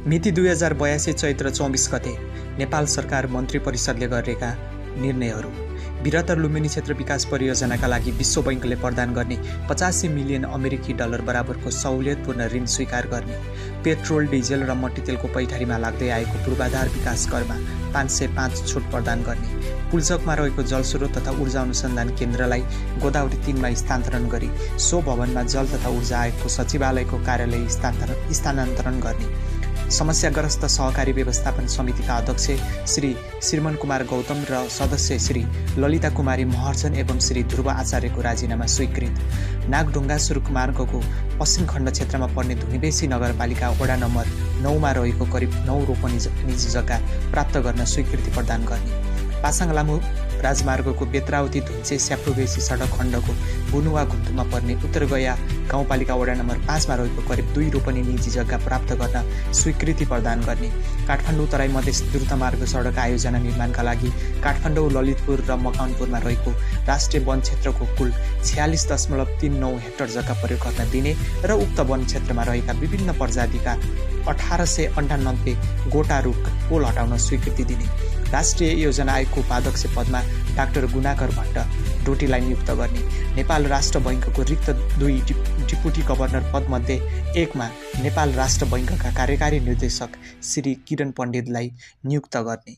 मिति 2082 चैत्र 24 गते नेपाल सरकार मन्त्री परिषदले गरेका निर्णयहरू। बृहत्तर लुम्बिनी क्षेत्र विकास परियोजनाका लागि विश्व बैंकले प्रदान गर्ने 85 मिलियन अमेरिकी डलर बराबरको सहुलियतपूर्ण ऋण स्वीकार गर्ने। पेट्रोल, डिजेल र मट्टीतेलको पैठारीमा लाग्दै आएको पूर्वाधार विकास करमा 505 छुट प्रदान गर्ने। पुल्चोकमा रहेको जलस्रोत तथा ऊर्जा अनुसन्धान केन्द्रलाई गोदावरी 3 मा स्थानान्तरण गरी सो भवनमा जल तथा ऊर्जा आयोगको सचिवालयको कार्यालय स्थानान्तरण गर्ने। समस्याग्रस्त सहकारी व्यवस्थापन समितिका अध्यक्ष श्री श्रीमन कुमार गौतम र सदस्य श्री ललिता कुमारी महर्जन एवं श्री ध्रुव आचार्यको राजीनामा स्वीकृत। नागढुङ्गा सुरुक मार्गको पश्चिम खण्ड क्षेत्रमा पर्ने धुनीबेसी नगरपालिका वडा नम्बर 9 मा रहेको करिब 9 रोपनी निजी जग्गा प्राप्त गर्न स्वीकृति प्रदान गर्ने। पासाङ लामो राजमार्गको बेत्रावती धुन्चे स्याप्रोबेसी सडक खण्डको बुनुवा घुम्तुमा पर्ने उत्तर गया गाउँपालिका वडा नम्बर 5 मा रहेको करिब 2 रोपनी निजी जग्गा प्राप्त गर्न स्वीकृति प्रदान गर्ने। काठमाडौँ तराई मधेस द्रुतमार्ग सडक आयोजना निर्माणका लागि काठमाडौँ, ललितपुर र मकवानपुरमा रहेको राष्ट्रिय वन क्षेत्रको कुल 46.39 हेक्टर जग्गा प्रयोग गर्न दिने र उक्त वन क्षेत्रमा रहेका विभिन्न प्रजातिका 1898 गोटा रुख पोल हटाउन स्वीकृति दिने। राष्ट्रिय योजना आयोगको उपाध्यक्ष पदमा डाक्टर गुणाकर भट्ट डोटीलाई नियुक्त गर्ने। नेपाल राष्ट्र बैंकको रिक्त 2 डिप्युटी गभर्नर पदमध्ये 1 मा नेपाल राष्ट्र बैंकका कार्यकारी निर्देशक श्री किरण पण्डितलाई नियुक्त गर्ने।